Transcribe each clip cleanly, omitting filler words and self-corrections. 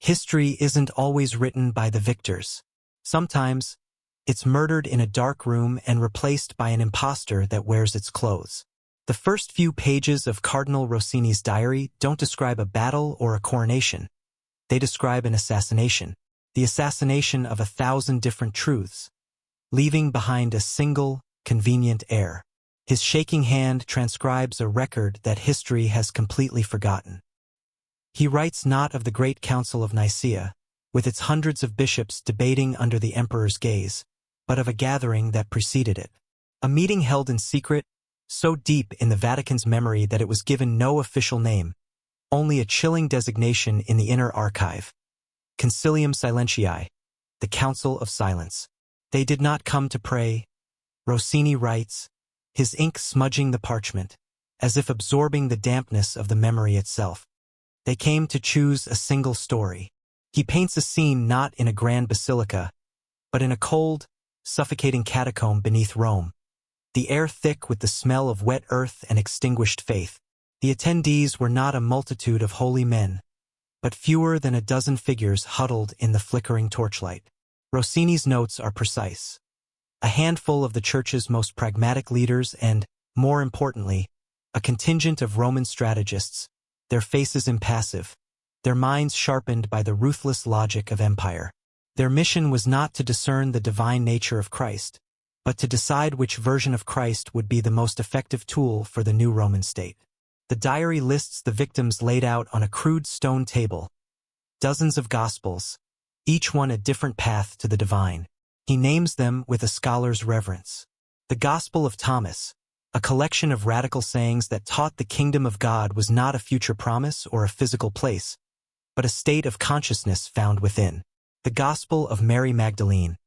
History isn't always written by the victors. Sometimes, it's murdered in a dark room and replaced by an impostor that wears its clothes. The first few pages of Cardinal Rossini's diary don't describe a battle or a coronation. They describe an assassination, the assassination of 1,000 different truths, leaving behind a single, convenient heir. His shaking hand transcribes a record that history has completely forgotten. He writes not of the Great Council of Nicaea, with its hundreds of bishops debating under the emperor's gaze, but of a gathering that preceded it. A meeting held in secret, so deep in the Vatican's memory that it was given no official name, only a chilling designation in the inner archive. Concilium Silentii, the Council of Silence. They did not come to pray, Rossini writes, his ink smudging the parchment, as if absorbing the dampness of the memory itself. They came to choose a single story. He paints a scene not in a grand basilica, but in a cold, suffocating catacomb beneath Rome, the air thick with the smell of wet earth and extinguished faith. The attendees were not a multitude of holy men, but fewer than a dozen figures huddled in the flickering torchlight. Rossini's notes are precise. A handful of the Church's most pragmatic leaders and, more importantly, a contingent of Roman strategists, their faces impassive, their minds sharpened by the ruthless logic of empire. Their mission was not to discern the divine nature of Christ, but to decide which version of Christ would be the most effective tool for the new Roman state. The diary lists the victims laid out on a crude stone table. Dozens of gospels, each one a different path to the divine. He names them with a scholar's reverence. The Gospel of Thomas, a collection of radical sayings that taught the kingdom of God was not a future promise or a physical place, but a state of consciousness found within. The Gospel of Mary Magdalene,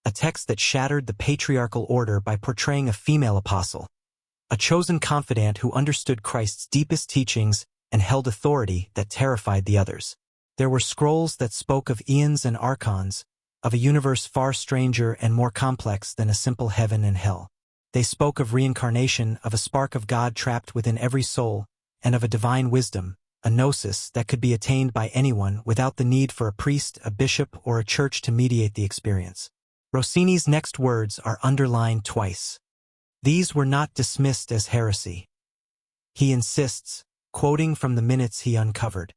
a text that shattered the patriarchal order by portraying a female apostle, a chosen confidant who understood Christ's deepest teachings and held authority that terrified the others. There were scrolls that spoke of eons and archons, of a universe far stranger and more complex than a simple heaven and hell. They spoke of reincarnation, of a spark of God trapped within every soul, and of a divine wisdom, a gnosis that could be attained by anyone without the need for a priest, a bishop, or a church to mediate the experience. Rossini's next words are underlined twice. These were not dismissed as heresy. He insists, quoting from the minutes he uncovered.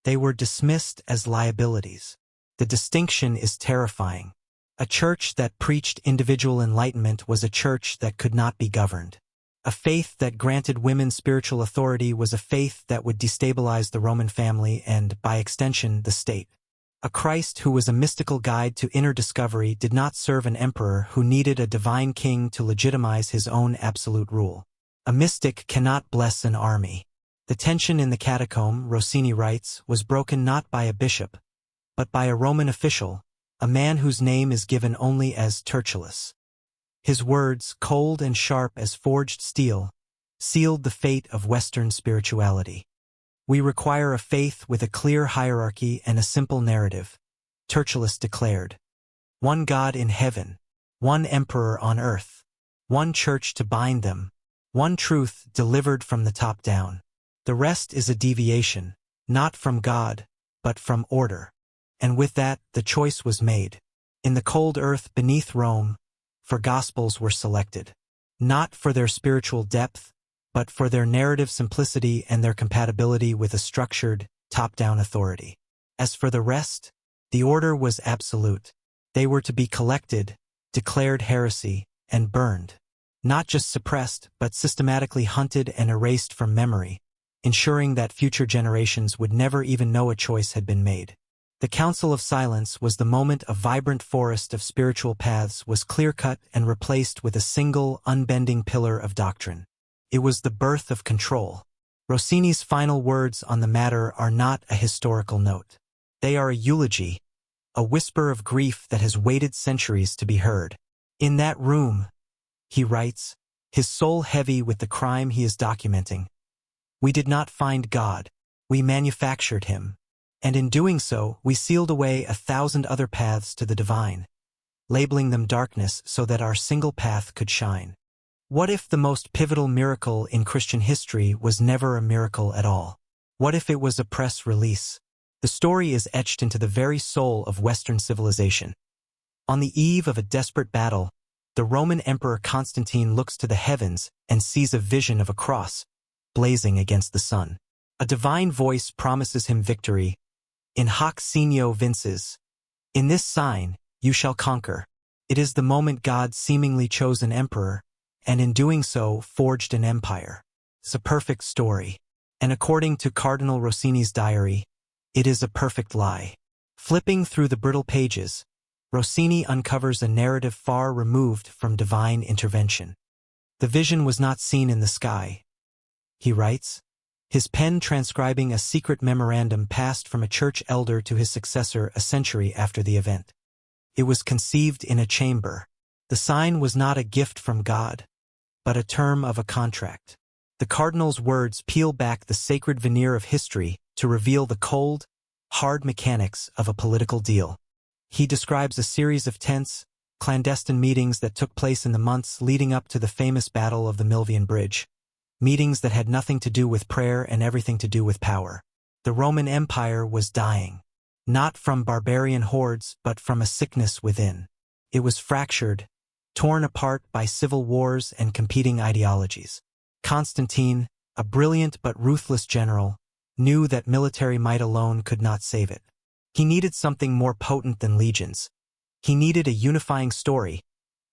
They were dismissed as liabilities. The distinction is terrifying. A church that preached individual enlightenment was a church that could not be governed. A faith that granted women spiritual authority was a faith that would destabilize the Roman family and, by extension, the state. A Christ who was a mystical guide to inner discovery did not serve an emperor who needed a divine king to legitimize his own absolute rule. A mystic cannot bless an army. The tension in the catacomb, Rossini writes, was broken not by a bishop, but by a Roman official, a man whose name is given only as Tertullus. His words, cold and sharp as forged steel, sealed the fate of Western spirituality. We require a faith with a clear hierarchy and a simple narrative, Tertullus declared. One God in heaven, one emperor on earth, one church to bind them, one truth delivered from the top down. The rest is a deviation, not from God, but from order. And with that, the choice was made. In the cold earth beneath Rome, for gospels were selected, not for their spiritual depth, but for their narrative simplicity and their compatibility with a structured, top-down authority. As for the rest, the order was absolute. They were to be collected, declared heresy, and burned. Not just suppressed, but systematically hunted and erased from memory, ensuring that future generations would never even know a choice had been made. The Council of Silence was the moment a vibrant forest of spiritual paths was clear-cut and replaced with a single, unbending pillar of doctrine. It was the birth of control. Rossini's final words on the matter are not a historical note. They are a eulogy, a whisper of grief that has waited centuries to be heard. In that room, he writes, his soul heavy with the crime he is documenting, we did not find God, we manufactured him. And in doing so, we sealed away 1,000 other paths to the divine, labeling them darkness so that our single path could shine. What if the most pivotal miracle in Christian history was never a miracle at all? What if it was a press release? The story is etched into the very soul of Western civilization. On the eve of a desperate battle, the Roman Emperor Constantine looks to the heavens and sees a vision of a cross, blazing against the sun. A divine voice promises him victory. In hoc signo vinces. In this sign, you shall conquer. It is the moment God seemingly chose an emperor, and in doing so forged an empire. It's a perfect story. And according to Cardinal Rossini's diary, it is a perfect lie. Flipping through the brittle pages, Rossini uncovers a narrative far removed from divine intervention. The vision was not seen in the sky, he writes, his pen transcribing a secret memorandum passed from a church elder to his successor a century after the event. It was conceived in a chamber. The sign was not a gift from God, but a term of a contract. The cardinal's words peel back the sacred veneer of history to reveal the cold, hard mechanics of a political deal. He describes a series of tense, clandestine meetings that took place in the months leading up to the famous Battle of the Milvian Bridge. Meetings that had nothing to do with prayer and everything to do with power. The Roman Empire was dying, not from barbarian hordes but from a sickness within. It was fractured, torn apart by civil wars and competing ideologies. Constantine, a brilliant but ruthless general, knew that military might alone could not save it. He needed something more potent than legions. He needed a unifying story,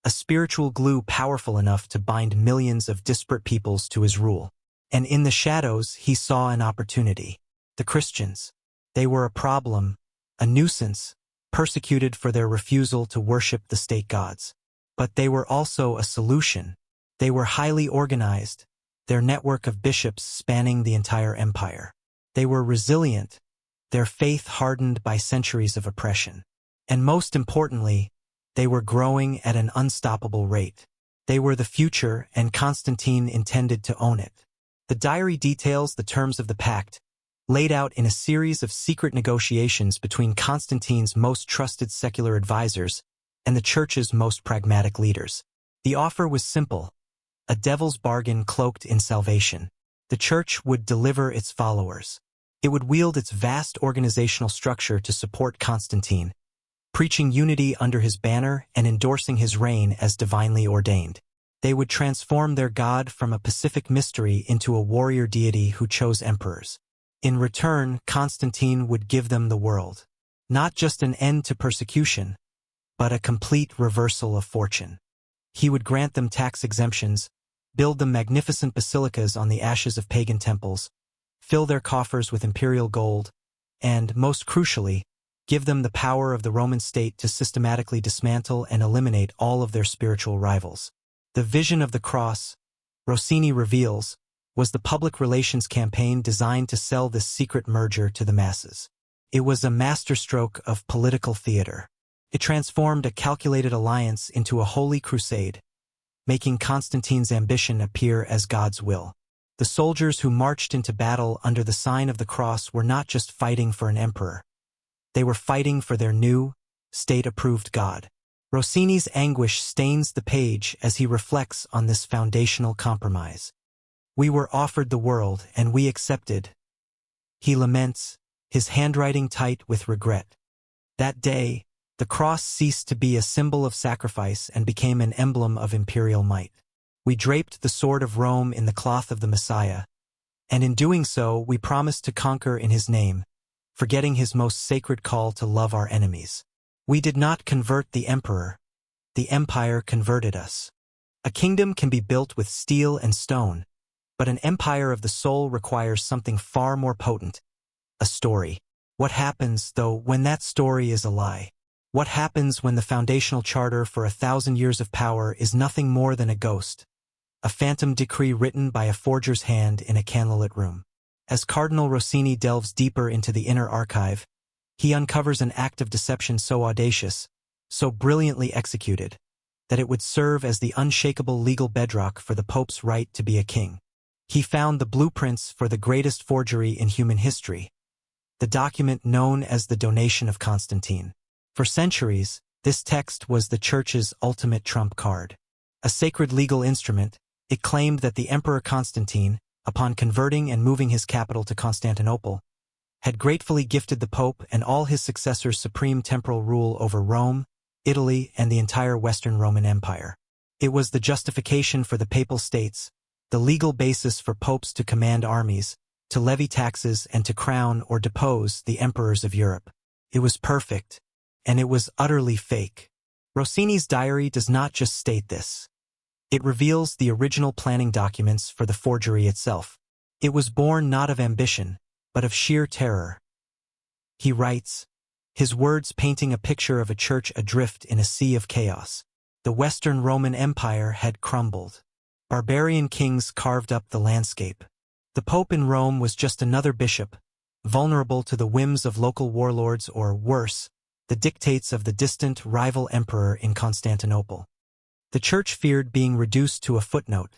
a spiritual glue powerful enough to bind millions of disparate peoples to his rule. And in the shadows he saw an opportunity. The Christians. They were a problem, a nuisance, persecuted for their refusal to worship the state gods. But they were also a solution. They were highly organized, their network of bishops spanning the entire empire. They were resilient, their faith hardened by centuries of oppression. And most importantly, they were growing at an unstoppable rate. They were the future, and Constantine intended to own it. The diary details the terms of the pact, laid out in a series of secret negotiations between Constantine's most trusted secular advisors and the church's most pragmatic leaders. The offer was simple, a devil's bargain cloaked in salvation. The church would deliver its followers. It would wield its vast organizational structure to support Constantine, preaching unity under his banner and endorsing his reign as divinely ordained. They would transform their god from a pacific mystery into a warrior deity who chose emperors. In return, Constantine would give them the world. Not just an end to persecution, but a complete reversal of fortune. He would grant them tax exemptions, build them magnificent basilicas on the ashes of pagan temples, fill their coffers with imperial gold, and, most crucially, give them the power of the Roman state to systematically dismantle and eliminate all of their spiritual rivals. The vision of the cross, Rossini reveals, was the public relations campaign designed to sell this secret merger to the masses. It was a masterstroke of political theater. It transformed a calculated alliance into a holy crusade, making Constantine's ambition appear as God's will. The soldiers who marched into battle under the sign of the cross were not just fighting for an emperor. They were fighting for their new, state-approved God. Rossini's anguish stains the page as he reflects on this foundational compromise. We were offered the world, and we accepted. He laments, his handwriting tight with regret. That day, the cross ceased to be a symbol of sacrifice and became an emblem of imperial might. We draped the sword of Rome in the cloth of the Messiah, and in doing so, we promised to conquer in his name, forgetting his most sacred call to love our enemies. We did not convert the emperor. The empire converted us. A kingdom can be built with steel and stone, but an empire of the soul requires something far more potent, a story. What happens, though, when that story is a lie? What happens when the foundational charter for 1,000 years of power is nothing more than a ghost, a phantom decree written by a forger's hand in a candlelit room? As Cardinal Rossini delves deeper into the inner archive, he uncovers an act of deception so audacious, so brilliantly executed, that it would serve as the unshakable legal bedrock for the Pope's right to be a king. He found the blueprints for the greatest forgery in human history, the document known as the Donation of Constantine. For centuries, this text was the Church's ultimate trump card. A sacred legal instrument, it claimed that the Emperor Constantine, upon converting and moving his capital to Constantinople, had gratefully gifted the Pope and all his successors supreme temporal rule over Rome, Italy, and the entire Western Roman Empire. It was the justification for the Papal States, the legal basis for popes to command armies, to levy taxes, and to crown or depose the emperors of Europe. It was perfect, and it was utterly fake. Rossini's diary does not just state this. It reveals the original planning documents for the forgery itself. It was born not of ambition, but of sheer terror. He writes, his words painting a picture of a church adrift in a sea of chaos. The Western Roman Empire had crumbled. Barbarian kings carved up the landscape. The Pope in Rome was just another bishop, vulnerable to the whims of local warlords or, worse, the dictates of the distant rival emperor in Constantinople. The Church feared being reduced to a footnote.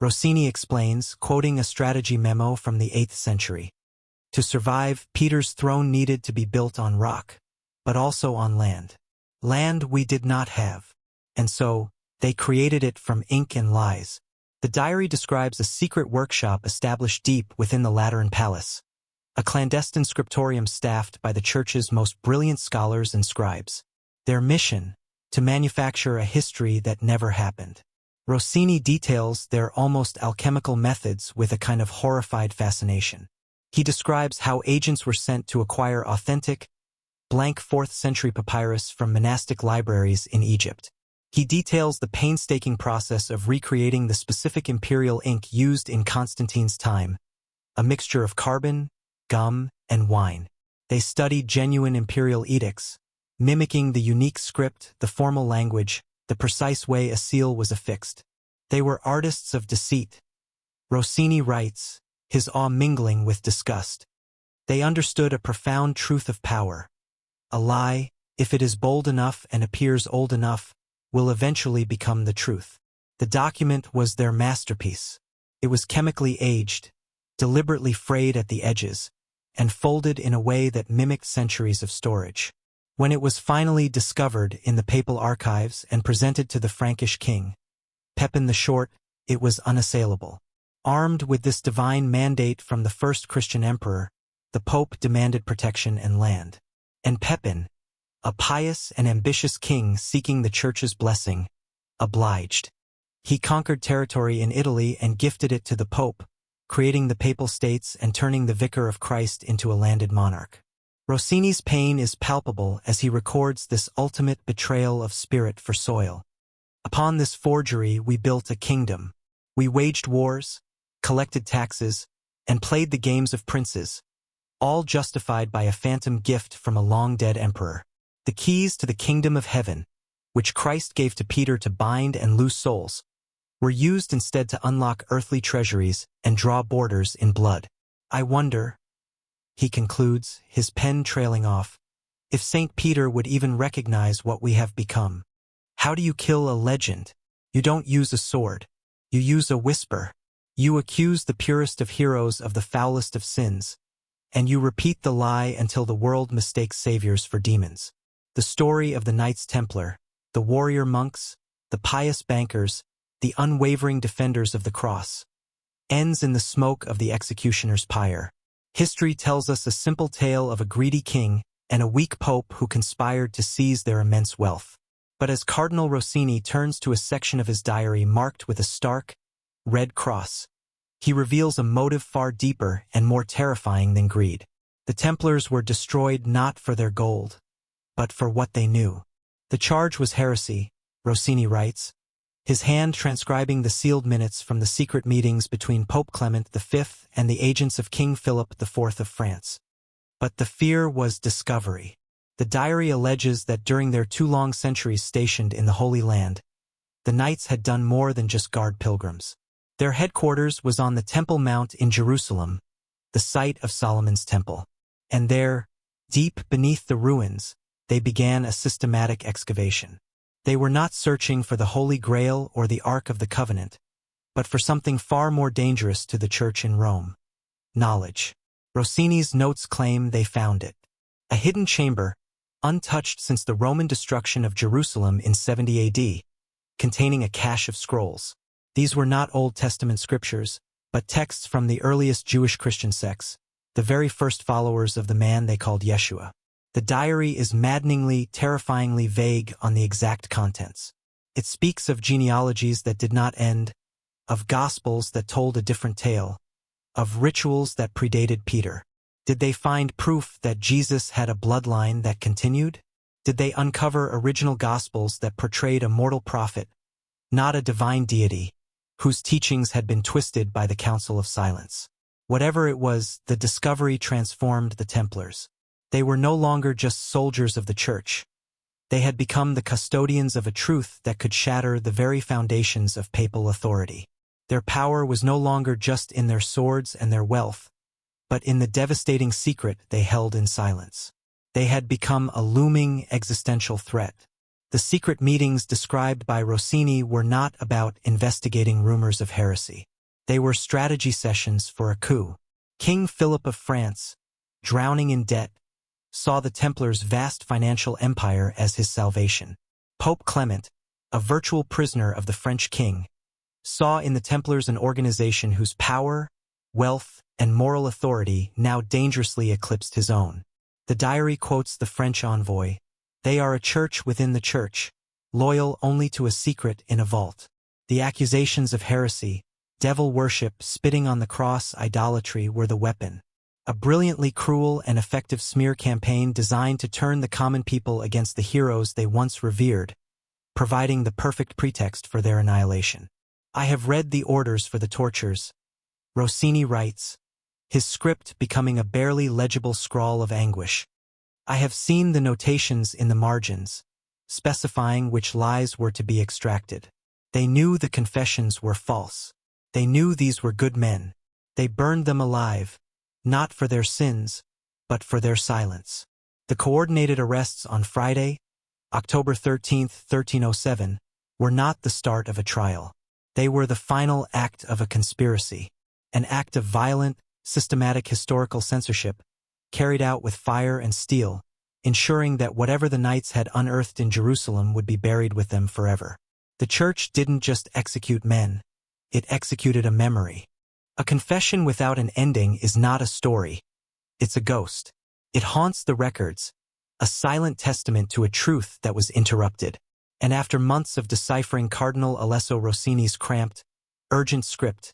Rossini explains, quoting a strategy memo from the 8th century. To survive, Peter's throne needed to be built on rock, but also on land. Land we did not have. And so, they created it from ink and lies. The diary describes a secret workshop established deep within the Lateran Palace, a clandestine scriptorium staffed by the Church's most brilliant scholars and scribes. Their mission, to manufacture a history that never happened. Rossini details their almost alchemical methods with a kind of horrified fascination. He describes how agents were sent to acquire authentic, blank 4th century papyrus from monastic libraries in Egypt. He details the painstaking process of recreating the specific imperial ink used in Constantine's time, a mixture of carbon, gum, and wine. They studied genuine imperial edicts, mimicking the unique script, the formal language, the precise way a seal was affixed. They were artists of deceit. Rossini writes, his awe mingling with disgust. They understood a profound truth of power. A lie, if it is bold enough and appears old enough, will eventually become the truth. The document was their masterpiece. It was chemically aged, deliberately frayed at the edges, and folded in a way that mimicked centuries of storage. When it was finally discovered in the papal archives and presented to the Frankish king, Pepin the Short, it was unassailable. Armed with this divine mandate from the first Christian emperor, the Pope demanded protection and land. And Pepin, a pious and ambitious king seeking the Church's blessing, obliged. He conquered territory in Italy and gifted it to the Pope, creating the Papal States and turning the Vicar of Christ into a landed monarch. Rossini's pain is palpable as he records this ultimate betrayal of spirit for soil. Upon this forgery we built a kingdom. We waged wars, collected taxes, and played the games of princes, all justified by a phantom gift from a long-dead emperor. The keys to the kingdom of heaven, which Christ gave to Peter to bind and loose souls, were used instead to unlock earthly treasuries and draw borders in blood. I wonder, he concludes, his pen trailing off, if St. Peter would even recognize what we have become. How do you kill a legend? You don't use a sword. You use a whisper. You accuse the purest of heroes of the foulest of sins, and you repeat the lie until the world mistakes saviors for demons. The story of the Knights Templar, the warrior monks, the pious bankers, the unwavering defenders of the cross, ends in the smoke of the executioner's pyre. History tells us a simple tale of a greedy king and a weak pope who conspired to seize their immense wealth. But as Cardinal Rossini turns to a section of his diary marked with a stark, red cross, he reveals a motive far deeper and more terrifying than greed. The Templars were destroyed not for their gold, but for what they knew. The charge was heresy, Rossini writes, his hand transcribing the sealed minutes from the secret meetings between Pope Clement V and the agents of King Philip IV of France. But the fear was discovery. The diary alleges that during their 2 long centuries stationed in the Holy Land, the knights had done more than just guard pilgrims. Their headquarters was on the Temple Mount in Jerusalem, the site of Solomon's Temple. And there, deep beneath the ruins, they began a systematic excavation. They were not searching for the Holy Grail or the Ark of the Covenant, but for something far more dangerous to the Church in Rome: knowledge. Rossini's notes claim they found it. A hidden chamber, untouched since the Roman destruction of Jerusalem in 70 AD, containing a cache of scrolls. These were not Old Testament scriptures, but texts from the earliest Jewish Christian sects, the very first followers of the man they called Yeshua. The diary is maddeningly, terrifyingly vague on the exact contents. It speaks of genealogies that did not end, of gospels that told a different tale, of rituals that predated Peter. Did they find proof that Jesus had a bloodline that continued? Did they uncover original gospels that portrayed a mortal prophet, not a divine deity, whose teachings had been twisted by the Council of Silence? Whatever it was, the discovery transformed the Templars. They were no longer just soldiers of the Church. They had become the custodians of a truth that could shatter the very foundations of papal authority. Their power was no longer just in their swords and their wealth, but in the devastating secret they held in silence. They had become a looming existential threat. The secret meetings described by Rossini were not about investigating rumors of heresy. They were strategy sessions for a coup. King Philip of France, drowning in debt, saw the Templars' vast financial empire as his salvation. Pope Clement, a virtual prisoner of the French king, saw in the Templars an organization whose power, wealth, and moral authority now dangerously eclipsed his own. The diary quotes the French envoy, "They are a church within the church, loyal only to a secret in a vault." The accusations of heresy, devil worship, spitting on the cross, idolatry were the weapon. A brilliantly cruel and effective smear campaign designed to turn the common people against the heroes they once revered, providing the perfect pretext for their annihilation. "I have read the orders for the tortures," Rossini writes, his script becoming a barely legible scrawl of anguish. "I have seen the notations in the margins, specifying which lies were to be extracted. They knew the confessions were false. They knew these were good men. They burned them alive, not for their sins, but for their silence." The coordinated arrests on Friday, October 13, 1307, were not the start of a trial. They were the final act of a conspiracy, an act of violent, systematic historical censorship, carried out with fire and steel, ensuring that whatever the knights had unearthed in Jerusalem would be buried with them forever. The Church didn't just execute men, it executed a memory. A confession without an ending is not a story, it's a ghost. It haunts the records, a silent testament to a truth that was interrupted. And after months of deciphering Cardinal Alesso Rossini's cramped, urgent script,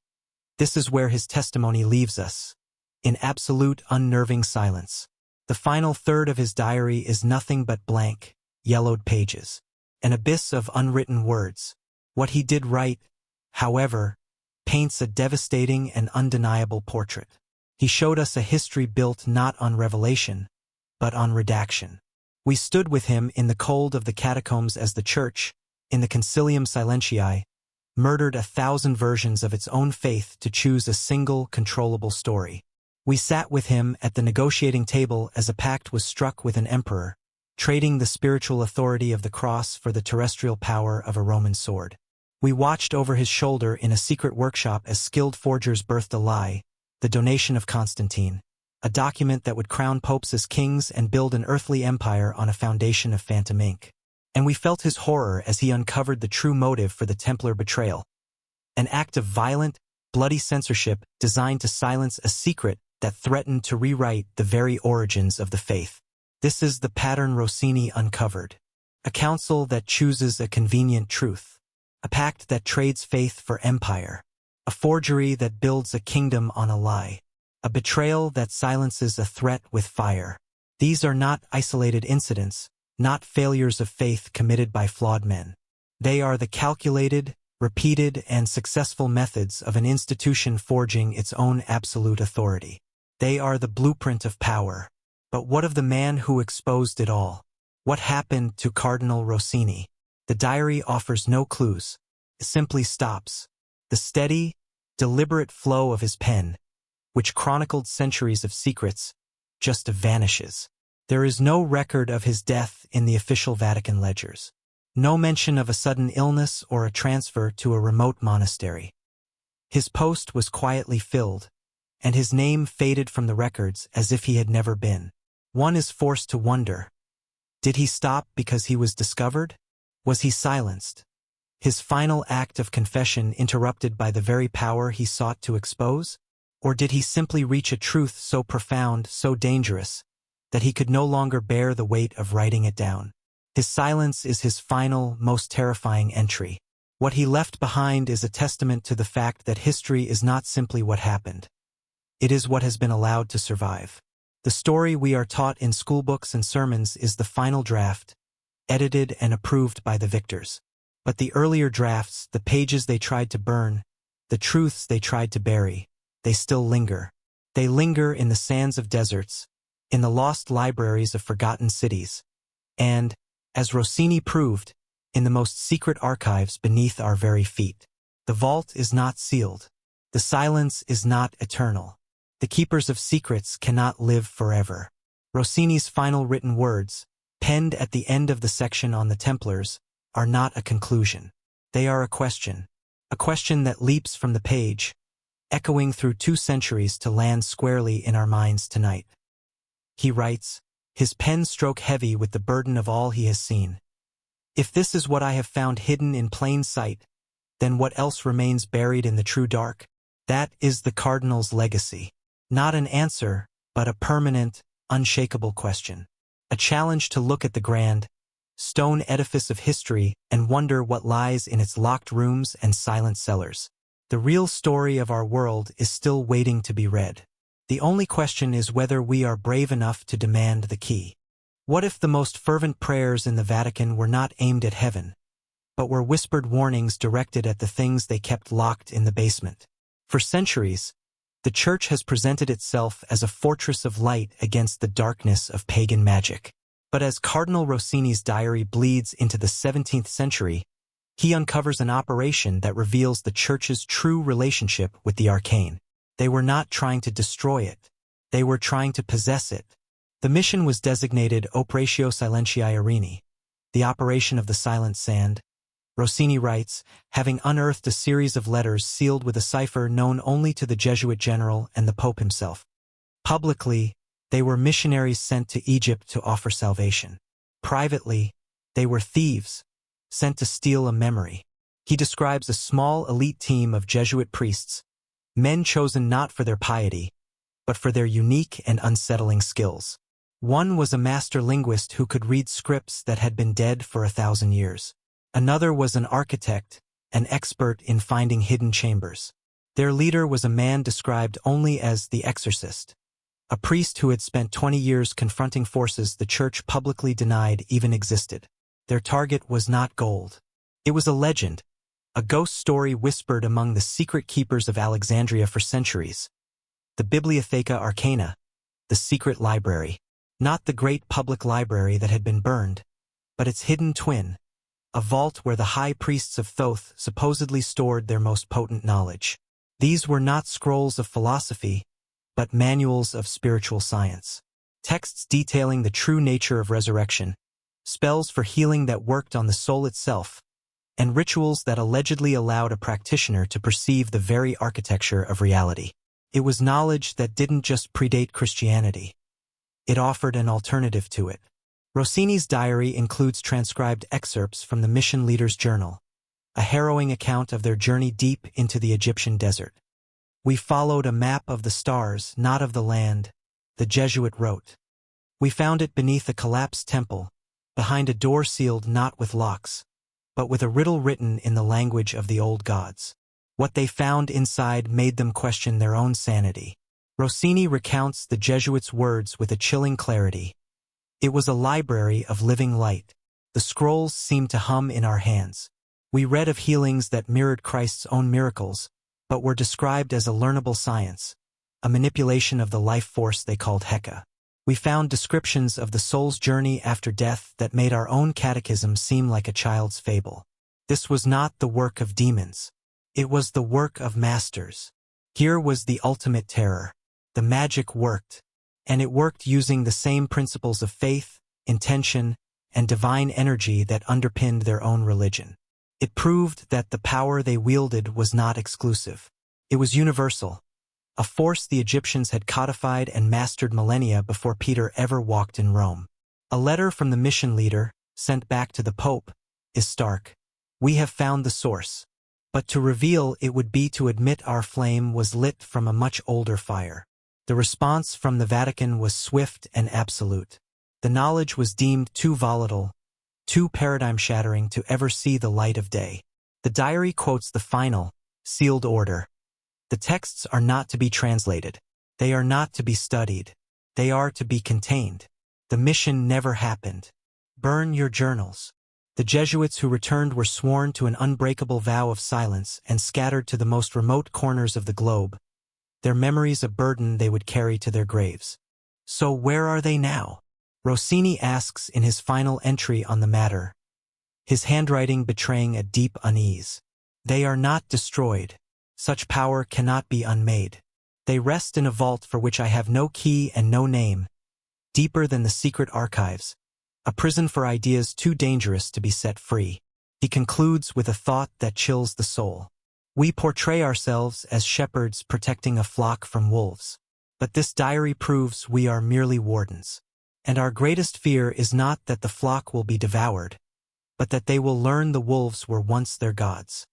this is where his testimony leaves us, in absolute unnerving silence. The final third of his diary is nothing but blank, yellowed pages, an abyss of unwritten words. What he did write, however, paints a devastating and undeniable portrait. He showed us a history built not on revelation, but on redaction. We stood with him in the cold of the catacombs as the Church, in the Concilium Silentiae, murdered 1,000 versions of its own faith to choose a single, controllable story. We sat with him at the negotiating table as a pact was struck with an emperor, trading the spiritual authority of the cross for the terrestrial power of a Roman sword. We watched over his shoulder in a secret workshop as skilled forgers birthed a lie, the donation of Constantine, a document that would crown popes as kings and build an earthly empire on a foundation of phantom ink. And we felt his horror as he uncovered the true motive for the Templar betrayal, an act of violent, bloody censorship designed to silence a secret that threatened to rewrite the very origins of the faith. This is the pattern Rossini uncovered, a council that chooses a convenient truth, a pact that trades faith for empire, a forgery that builds a kingdom on a lie, a betrayal that silences a threat with fire. These are not isolated incidents, not failures of faith committed by flawed men. They are the calculated, repeated, and successful methods of an institution forging its own absolute authority. They are the blueprint of power. But what of the man who exposed it all? What happened to Cardinal Rossini? The diary offers no clues. It simply stops. The steady, deliberate flow of his pen, which chronicled centuries of secrets, just vanishes. There is no record of his death in the official Vatican ledgers. No mention of a sudden illness or a transfer to a remote monastery. His post was quietly filled, and his name faded from the records as if he had never been. One is forced to wonder, did he stop because he was discovered? Was he silenced? His final act of confession interrupted by the very power he sought to expose? Or did he simply reach a truth so profound, so dangerous, that he could no longer bear the weight of writing it down? His silence is his final, most terrifying entry. What he left behind is a testament to the fact that history is not simply what happened. It is what has been allowed to survive. The story we are taught in schoolbooks and sermons is the final draft, edited and approved by the victors. But the earlier drafts, the pages they tried to burn, the truths they tried to bury, they still linger. They linger in the sands of deserts, in the lost libraries of forgotten cities, and, as Rossini proved, in the most secret archives beneath our very feet. The vault is not sealed. The silence is not eternal. The keepers of secrets cannot live forever. Rossini's final written words, penned at the end of the section on the Templars, are not a conclusion. They are a question that leaps from the page, echoing through 2 centuries to land squarely in our minds tonight. He writes, his pen stroke heavy with the burden of all he has seen. If this is what I have found hidden in plain sight, then what else remains buried in the true dark? That is the Cardinal's legacy. Not an answer, but a permanent, unshakable question. A challenge to look at the grand, stone edifice of history and wonder what lies in its locked rooms and silent cellars. The real story of our world is still waiting to be read. The only question is whether we are brave enough to demand the key. What if the most fervent prayers in the Vatican were not aimed at heaven, but were whispered warnings directed at the things they kept locked in the basement? For centuries, the Church has presented itself as a fortress of light against the darkness of pagan magic. But as Cardinal Rossini's diary bleeds into the 17th century, he uncovers an operation that reveals the Church's true relationship with the arcane. They were not trying to destroy it. They were trying to possess it. The mission was designated Operatio Silentii Irini, the operation of the silent sand. Rossini writes, having unearthed a series of letters sealed with a cipher known only to the Jesuit general and the Pope himself. Publicly, they were missionaries sent to Egypt to offer salvation. Privately, they were thieves, sent to steal a memory. He describes a small elite team of Jesuit priests, men chosen not for their piety, but for their unique and unsettling skills. One was a master linguist who could read scripts that had been dead for 1,000 years. Another was an architect, an expert in finding hidden chambers. Their leader was a man described only as the exorcist, a priest who had spent 20 years confronting forces the Church publicly denied even existed. Their target was not gold. It was a legend, a ghost story whispered among the secret keepers of Alexandria for centuries. The Bibliotheca Arcana, the secret library. Not the great public library that had been burned, but its hidden twin, a vault where the high priests of Thoth supposedly stored their most potent knowledge. These were not scrolls of philosophy, but manuals of spiritual science. Texts detailing the true nature of resurrection, spells for healing that worked on the soul itself, and rituals that allegedly allowed a practitioner to perceive the very architecture of reality. It was knowledge that didn't just predate Christianity. It offered an alternative to it. Rossini's diary includes transcribed excerpts from the mission leader's journal, a harrowing account of their journey deep into the Egyptian desert. We followed a map of the stars, not of the land, the Jesuit wrote. We found it beneath a collapsed temple, behind a door sealed not with locks, but with a riddle written in the language of the old gods. What they found inside made them question their own sanity. Rossini recounts the Jesuits' words with a chilling clarity. It was a library of living light. The scrolls seemed to hum in our hands. We read of healings that mirrored Christ's own miracles, but were described as a learnable science, a manipulation of the life force they called Heka. We found descriptions of the soul's journey after death that made our own catechism seem like a child's fable. This was not the work of demons. It was the work of masters. Here was the ultimate terror. The magic worked, and it worked using the same principles of faith, intention, and divine energy that underpinned their own religion. It proved that the power they wielded was not exclusive. It was universal, a force the Egyptians had codified and mastered millennia before Peter ever walked in Rome. A letter from the mission leader, sent back to the Pope, is stark. We have found the source. But to reveal it would be to admit our flame was lit from a much older fire. The response from the Vatican was swift and absolute. The knowledge was deemed too volatile, too paradigm-shattering to ever see the light of day. The diary quotes the final, sealed order. The texts are not to be translated. They are not to be studied. They are to be contained. The mission never happened. Burn your journals. The Jesuits who returned were sworn to an unbreakable vow of silence and scattered to the most remote corners of the globe, their memories a burden they would carry to their graves. So where are they now? Rossini asks in his final entry on the matter, his handwriting betraying a deep unease. They are not destroyed. Such power cannot be unmade. They rest in a vault for which I have no key and no name, deeper than the secret archives, a prison for ideas too dangerous to be set free. He concludes with a thought that chills the soul. We portray ourselves as shepherds protecting a flock from wolves. But this diary proves we are merely wardens. And our greatest fear is not that the flock will be devoured, but that they will learn the wolves were once their gods.